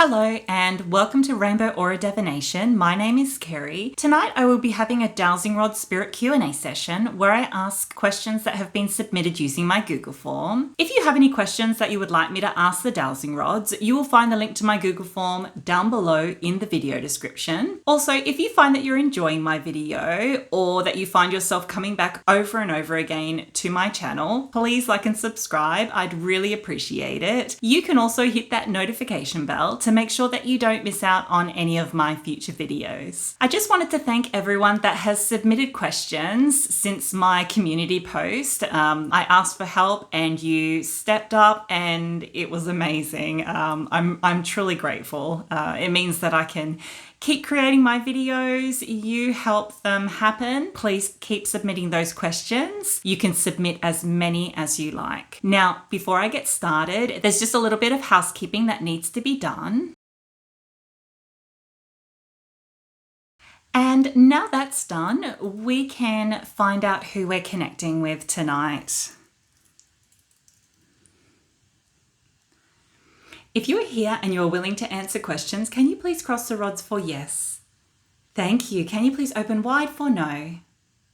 Hello and welcome to Rainbow Aura Divination. My name is Kerry. Tonight I will be having a Dowsing Rod Spirit Q&A session where I ask questions that have been submitted using my Google form. If you have any questions that you would like me to ask the Dowsing Rods, you will find the link to my Google form down below in the video description. Also, if you find that you're enjoying my video or that you find yourself coming back over and over again to my channel, please like and subscribe. I'd really appreciate it. You can also hit that notification bell to make sure that you don't miss out on any of my future videos. I just wanted to thank everyone that has submitted questions since my community post. I asked for help and you stepped up and it was amazing. I'm truly grateful. It means that I can keep creating my videos. You help them happen. Please keep submitting those questions. You can submit as many as you like. Now, before I get started, there's just a little bit of housekeeping that needs to be done. And now that's done, we can find out who we're connecting with tonight. If you're here and you're willing to answer questions, can you please cross the rods for yes? Thank you. Can you please open wide for no?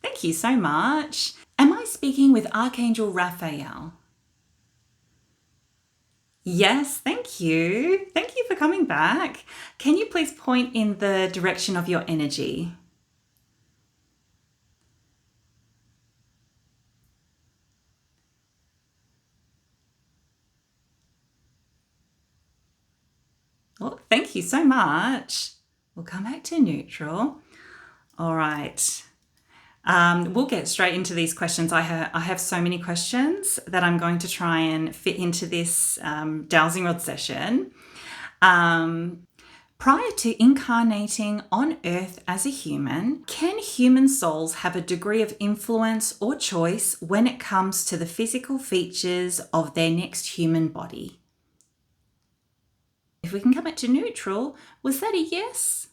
Thank you so much. Am I speaking with Archangel Raphael? Yes, thank you. Thank you for coming back. Can you please point in the direction of your energy? Oh, thank you so much. We'll come back to neutral. All right. We'll get straight into these questions. I have so many questions that I'm going to try and fit into this dowsing rod session. Prior to incarnating on Earth as a human, can human souls have a degree of influence or choice when it comes to the physical features of their next human body? If we can come back to neutral, was that a yes?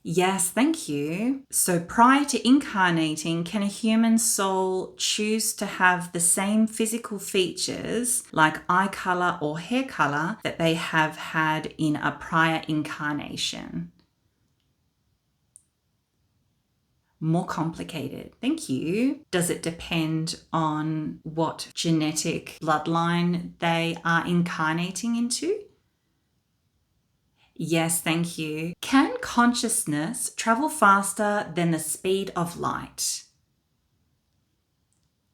Yes, thank you. So prior to incarnating, can a human soul choose to have the same physical features like eye color or hair color that they have had in a prior incarnation? More complicated. Thank you. Does it depend on what genetic bloodline they are incarnating into? Yes, thank you. Can consciousness travel faster than the speed of light?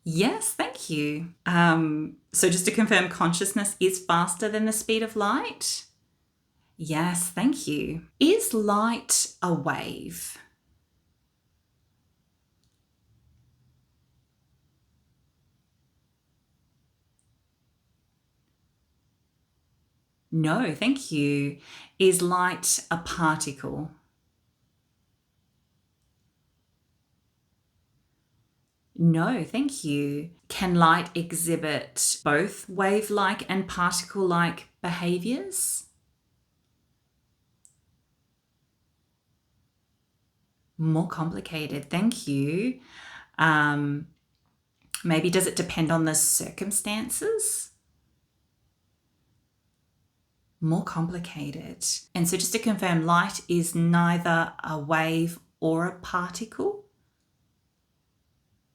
Yes, thank you. So just to confirm, consciousness is faster than the speed of light? Yes, thank you. Is light a wave? No, thank you. Is light a particle? No, thank you. Can light exhibit both wave-like and particle-like behaviors? More complicated, thank you. Maybe does it depend on the circumstances? More complicated. And so just to confirm, light is neither a wave or a particle?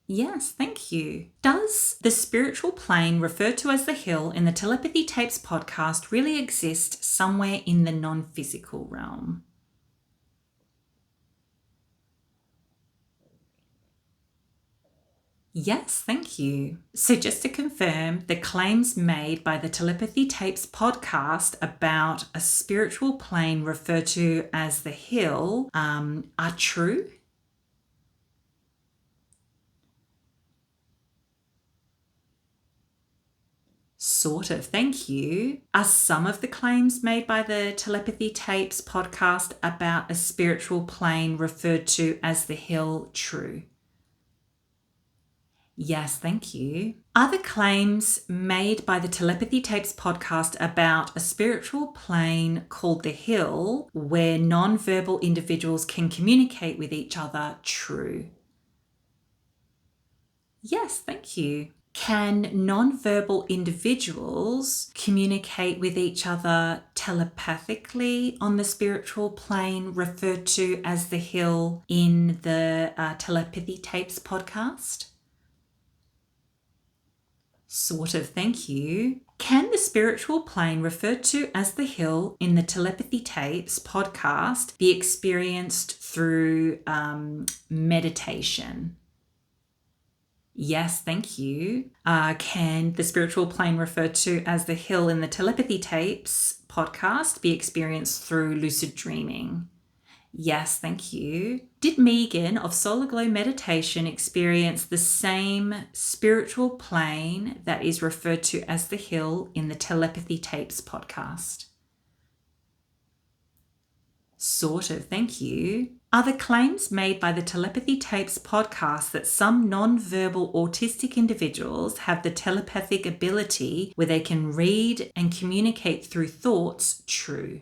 Yes, thank you. Does the spiritual plane referred to as the hill in the Telepathy Tapes podcast really exist somewhere in the non-physical realm? Yes, thank you. So just to confirm, the claims made by the Telepathy Tapes podcast about a spiritual plane referred to as the hill are true? Sort of, thank you. Are some of the claims made by the Telepathy Tapes podcast about a spiritual plane referred to as the hill true? Yes, thank you. Are the claims made by the Telepathy Tapes podcast about a spiritual plane called the hill where non-verbal individuals can communicate with each other true? Yes, thank you. Can non-verbal individuals communicate with each other telepathically on the spiritual plane, referred to as the hill in the Telepathy Tapes podcast? Sort of, thank you. Can the spiritual plane, referred to as the hill in the Telepathy Tapes podcast, be experienced through meditation? Yes, thank you. Can the spiritual plane, referred to as the hill in the Telepathy Tapes podcast, be experienced through lucid dreaming? Yes, thank you. Did Megan of Solar Glow Meditation experience the same spiritual plane that is referred to as the hill in the Telepathy Tapes podcast? Sort of, thank you. Are the claims made by the Telepathy Tapes podcast that some non-verbal autistic individuals have the telepathic ability where they can read and communicate through thoughts true?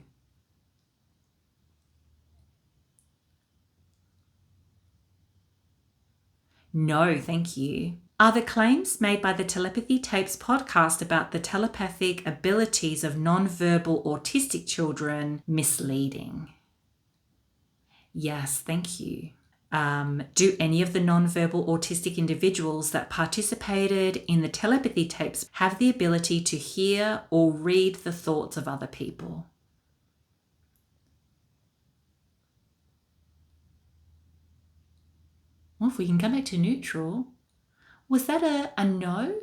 No, thank you. Are the claims made by the Telepathy Tapes podcast about the telepathic abilities of non-verbal autistic children misleading? Yes, thank you. Do any of the non-verbal autistic individuals that participated in the telepathy tapes have the ability to hear or read the thoughts of other people? Well, if we can come back to neutral, was that a no?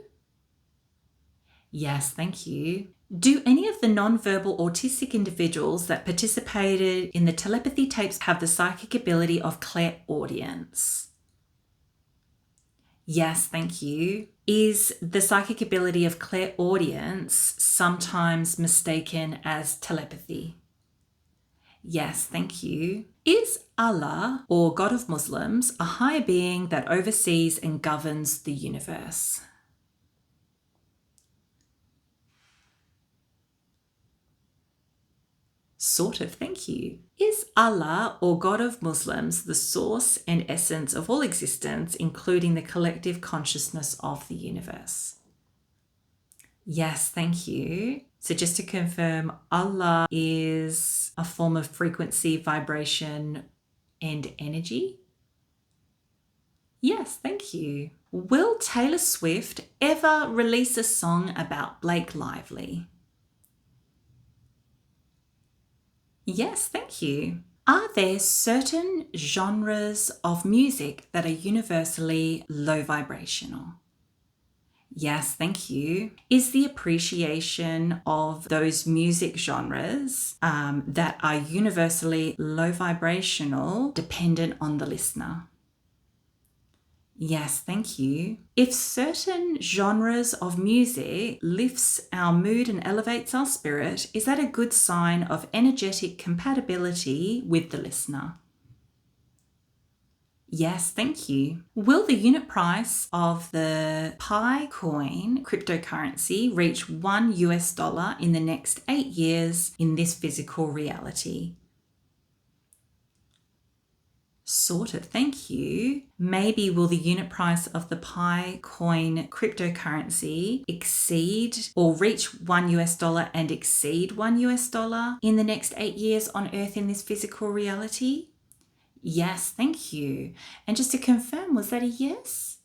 Yes, thank you. Do any of the non-verbal autistic individuals that participated in the telepathy tapes have the psychic ability of clairaudience? Yes, thank you. Is the psychic ability of clairaudience sometimes mistaken as telepathy? Yes, thank you. Is Allah, or God of Muslims, a higher being that oversees and governs the universe? Sort of, thank you. Is Allah, or God of Muslims, the source and essence of all existence, including the collective consciousness of the universe? Yes, thank you. So just to confirm, Allah is a form of frequency, vibration, and energy? Yes, thank you. Will Taylor Swift ever release a song about Blake Lively? Yes, thank you. Are there certain genres of music that are universally low vibrational? Yes, thank you. Is the appreciation of those music genres that are universally low vibrational dependent on the listener? Yes, thank you. If certain genres of music lifts our mood and elevates our spirit, is that a good sign of energetic compatibility with the listener? Yes, thank you. Will the unit price of the Pi coin cryptocurrency reach $1 in the next 8 years in this physical reality? Sort of, thank you. Maybe will the unit price of the Pi coin cryptocurrency exceed or reach $1 and exceed $1 in the next 8 years on Earth in this physical reality? Yes, thank you. And just to confirm, was that a yes?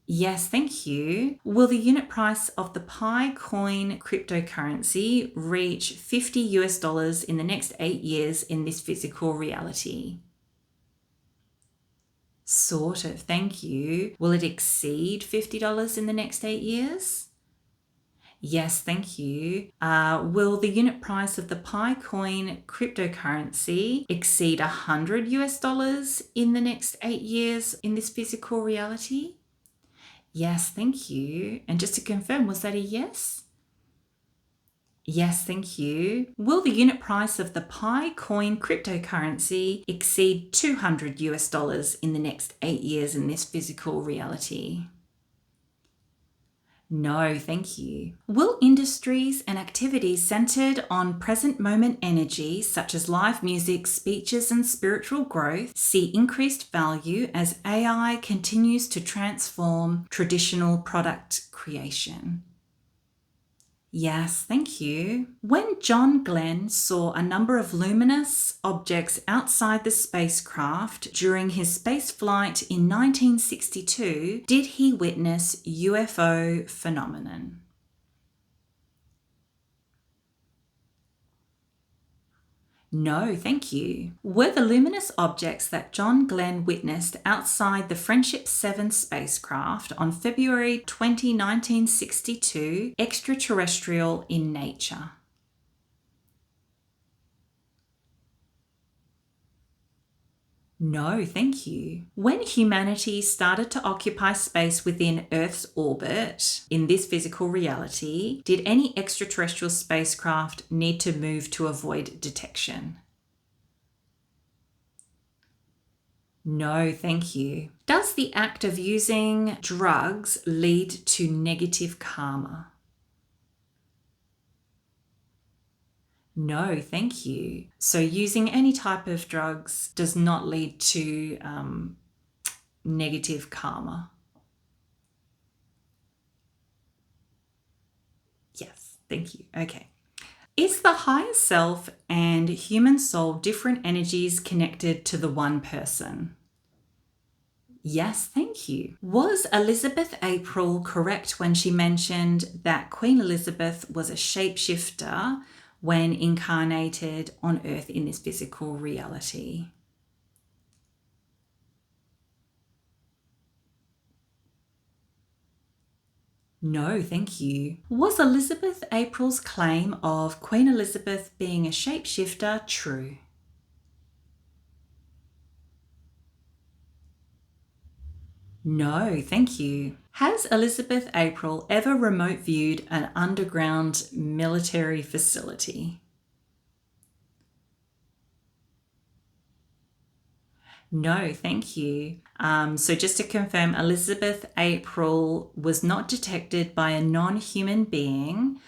Yes, thank you. Will the unit price of the Pi coin cryptocurrency reach $50 in the next 8 years in this physical reality? Sort of, thank you. Will it exceed $50 in the next 8 years? Yes, thank you. Will the unit price of the Pi coin cryptocurrency exceed $100 in the next 8 years in this physical reality? Yes, thank you. And just to confirm, was that a yes? Yes, thank you. Will the unit price of the Pi coin cryptocurrency exceed $200 in the next 8 years in this physical reality? No, thank you. Will industries and activities centered on present moment energy, such as live music, speeches, and spiritual growth, see increased value as AI continues to transform traditional product creation? Yes, thank you. When John Glenn saw a number of luminous objects outside the spacecraft during his space flight in 1962, did he witness UFO phenomenon? No, thank you. Were the luminous objects that John Glenn witnessed outside the Friendship 7 spacecraft on February 20, 1962 extraterrestrial in nature? No, thank you. When humanity started to occupy space within Earth's orbit in this physical reality, did any extraterrestrial spacecraft need to move to avoid detection? No, thank you. Does the act of using drugs lead to negative karma? No, thank you. So, using any type of drugs does not lead to negative karma. Yes, thank you. Okay. Is the higher self and human soul different energies connected to the one person? Yes, thank you. Was Elizabeth April correct when she mentioned that Queen Elizabeth was a shapeshifter when incarnated on Earth in this physical reality? No, thank you. Was Elizabeth April's claim of Queen Elizabeth being a shapeshifter true? No, thank you. Has Elizabeth April ever remote viewed an underground military facility? No, thank you. So, just to confirm, Elizabeth April was not detected by a non human being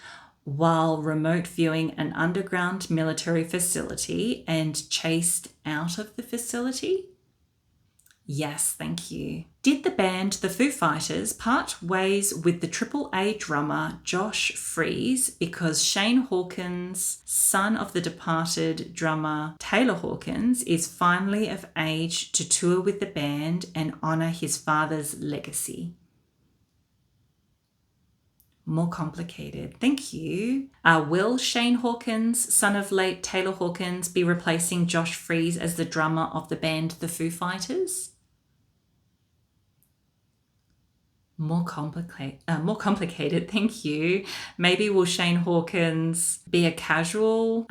while remote viewing an underground military facility and chased out of the facility? Yes, thank you. Did the band The Foo Fighters part ways with the AAA drummer Josh Freese because Shane Hawkins, son of the departed drummer Taylor Hawkins, is finally of age to tour with the band and honour his father's legacy? More complicated. Thank you. Will Shane Hawkins, son of late Taylor Hawkins, be replacing Josh Freese as the drummer of the band The Foo Fighters? More complicated. Thank you. Maybe will Shane Hawkins be a casual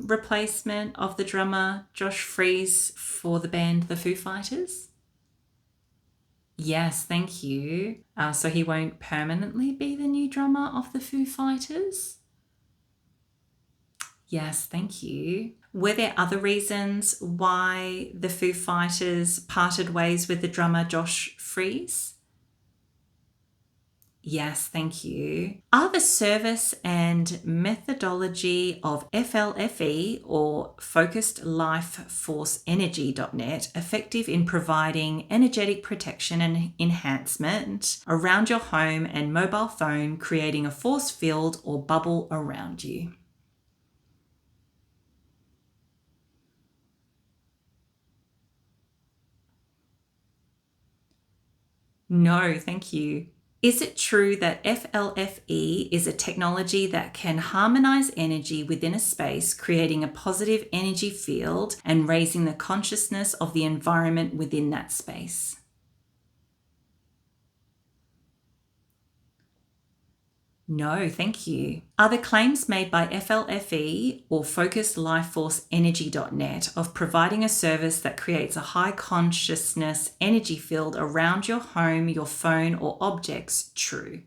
replacement of the drummer Josh Freese for the band The Foo Fighters? Yes, thank you. So he won't permanently be the new drummer of the Foo Fighters? Yes, thank you. Were there other reasons why the Foo Fighters parted ways with the drummer Josh Freese? Yes, thank you. Are the service and methodology of FLFE or Focused Life Force Energy.net effective in providing energetic protection and enhancement around your home and mobile phone, creating a force field or bubble around you? No, thank you. Is it true that FLFE is a technology that can harmonize energy within a space, creating a positive energy field and raising the consciousness of the environment within that space? No, thank you. Are the claims made by FLFE or Focused Life Force Energy.net of providing a service that creates a high consciousness energy field around your home, your phone, or objects true?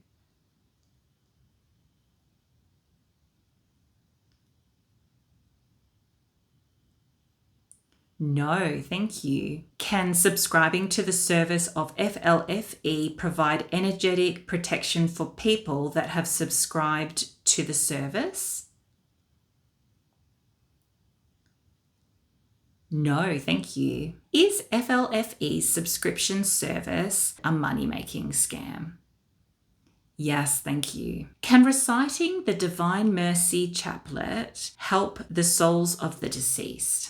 No, thank you. Can subscribing to the service of FLFE provide energetic protection for people that have subscribed to the service? No, thank you. Is FLFE's subscription service a money-making scam? Yes, thank you. Can reciting the Divine Mercy Chaplet help the souls of the deceased?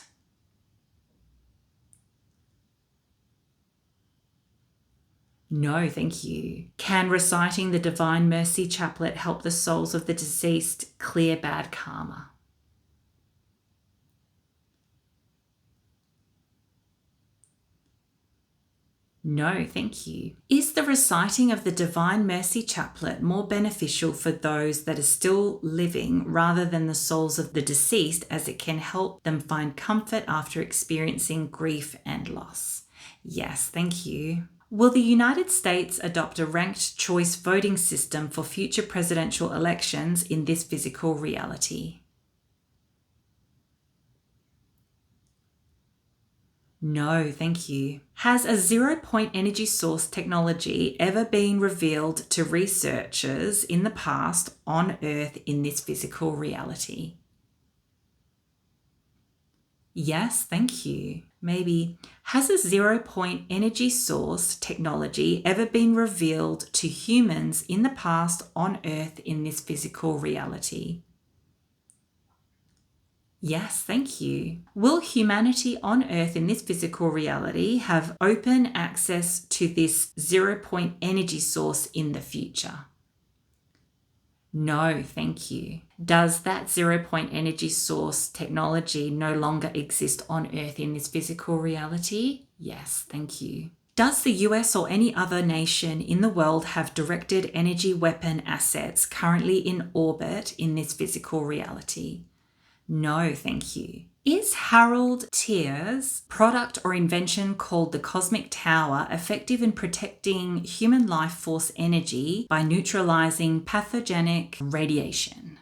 No, thank you. Can reciting the Divine Mercy Chaplet help the souls of the deceased clear bad karma? No, thank you. Is the reciting of the Divine Mercy Chaplet more beneficial for those that are still living rather than the souls of the deceased, as it can help them find comfort after experiencing grief and loss? Yes, thank you. Will the United States adopt a ranked choice voting system for future presidential elections in this physical reality? No, thank you. Has a zero-point energy source technology ever been revealed to researchers in the past on Earth in this physical reality? Yes, thank you. Maybe, has a zero-point energy source technology ever been revealed to humans in the past on Earth in this physical reality? Yes, thank you. Will humanity on Earth in this physical reality have open access to this zero-point energy source in the future? No, thank you. Does that zero-point energy source technology no longer exist on Earth in this physical reality? Yes, thank you. Does the US or any other nation in the world have directed energy weapon assets currently in orbit in this physical reality? No, thank you. Is Harold Tier's product or invention called the Cosmic Tower effective in protecting human life force energy by neutralizing pathogenic radiation?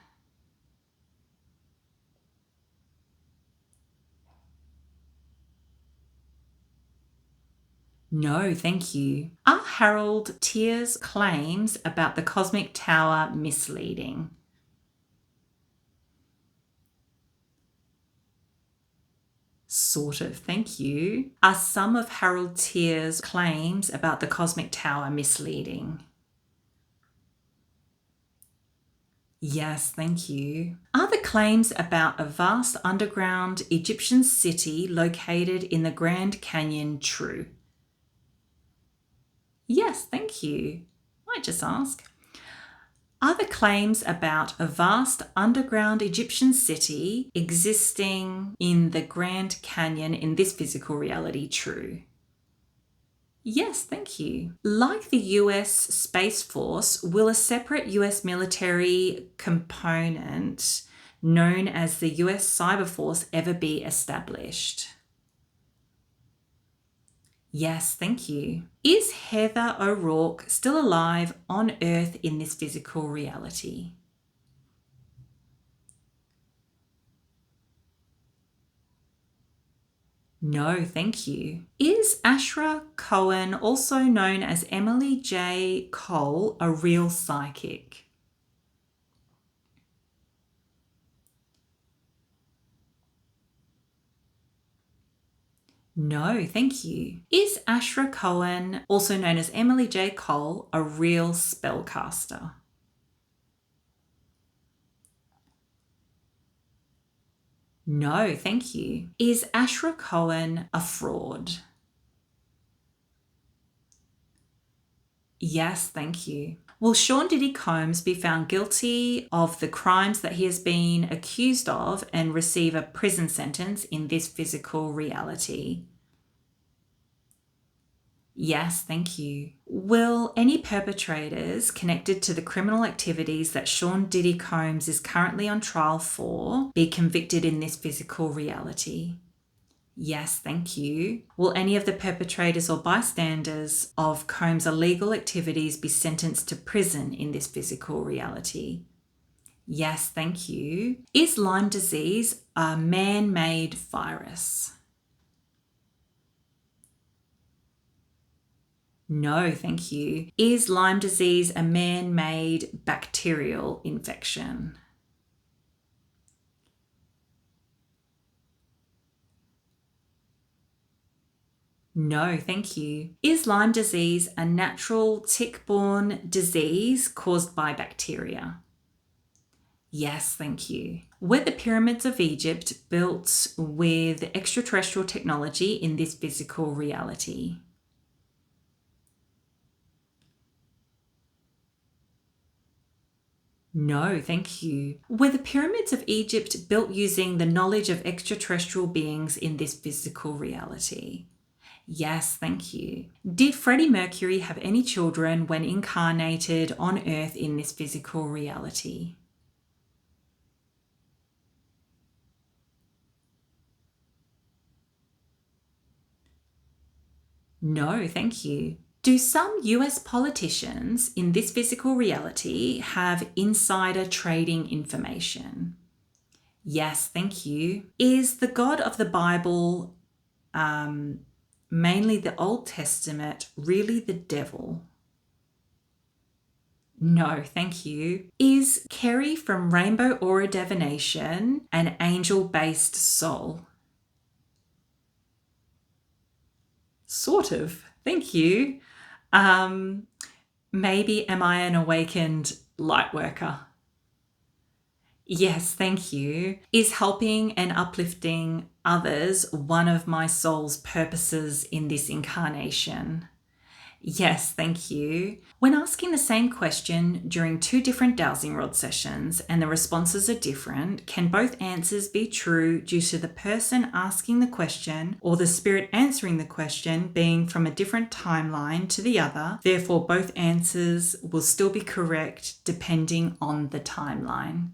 No, thank you. Are Harold Tier's claims about the Cosmic Tower misleading? Sort of, thank you. Are some of Harold Tier's claims about the Cosmic Tower misleading? Yes, thank you. Are the claims about a vast underground Egyptian city located in the Grand Canyon true? Yes, thank you. Might just ask. Are the claims about a vast underground Egyptian city existing in the Grand Canyon in this physical reality true? Yes, thank you. Like the US Space Force, will a separate US military component known as the US Cyber Force ever be established? Yes, thank you. Is Heather O'Rourke still alive on Earth in this physical reality? No, thank you. Is Ashra Cohen, also known as Emily J. Cole, a real psychic? No, thank you. Is Ashra Cohen, also known as Emily J. Cole, a real spellcaster? No, thank you. Is Ashra Cohen a fraud? Yes, thank you. Will Sean Diddy Combs be found guilty of the crimes that he has been accused of and receive a prison sentence in this physical reality? Yes, thank you. Will any perpetrators connected to the criminal activities that Sean Diddy Combs is currently on trial for be convicted in this physical reality? Yes, thank you. Will any of the perpetrators or bystanders of Combs' illegal activities be sentenced to prison in this physical reality? Yes, thank you. Is Lyme disease a man-made virus? No, thank you. Is Lyme disease a man-made bacterial infection? No, thank you. Is Lyme disease a natural tick-borne disease caused by bacteria? Yes, thank you. Were the pyramids of Egypt built with extraterrestrial technology in this physical reality? No, thank you. Were the pyramids of Egypt built using the knowledge of extraterrestrial beings in this physical reality? Yes, thank you. Did Freddie Mercury have any children when incarnated on Earth in this physical reality? No, thank you. Do some US politicians in this physical reality have insider trading information? Yes, thank you. Is the God of the Bible, mainly the Old Testament, really the devil? No, thank you. Is Kerry from Rainbow Aura Divination an angel-based soul? Sort of. Thank you. Maybe am I an awakened light worker? Yes, thank you. Is helping and uplifting others one of my soul's purposes in this incarnation? Yes, thank you. When asking the same question during two different dowsing rod sessions and the responses are different, can both answers be true due to the person asking the question or the spirit answering the question being from a different timeline to the other? Therefore, both answers will still be correct depending on the timeline.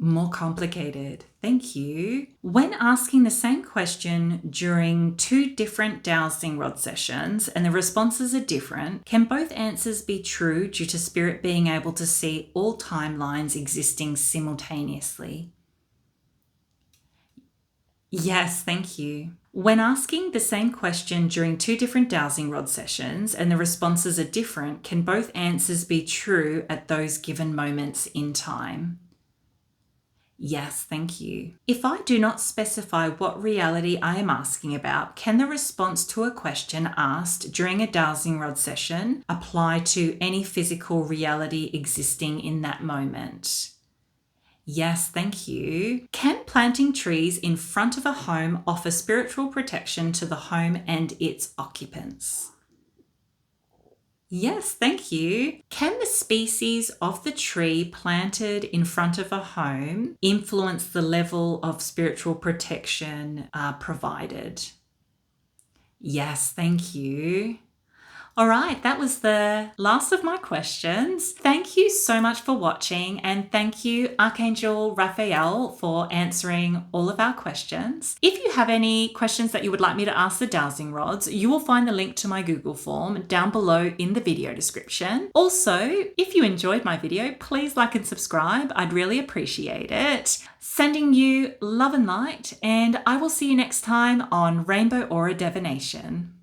More complicated. Thank you. When asking the same question during two different dowsing rod sessions and the responses are different, can both answers be true due to spirit being able to see all timelines existing simultaneously? Yes, thank you. When asking the same question during two different dowsing rod sessions and the responses are different, can both answers be true at those given moments in time? Yes, thank you. If I do not specify what reality I am asking about, can the response to a question asked during a dowsing rod session apply to any physical reality existing in that moment? Yes, thank you. Can planting trees in front of a home offer spiritual protection to the home and its occupants? Yes, thank you. Can the species of the tree planted in front of a home influence the level of spiritual protection provided? Yes, thank you. All right, that was the last of my questions. Thank you so much for watching, and thank you, Archangel Raphael, for answering all of our questions. If you have any questions that you would like me to ask the dowsing rods, you will find the link to my Google form down below in the video description. Also, if you enjoyed my video, please like and subscribe. I'd really appreciate it. Sending you love and light, and I will see you next time on Rainbow Aura Divination.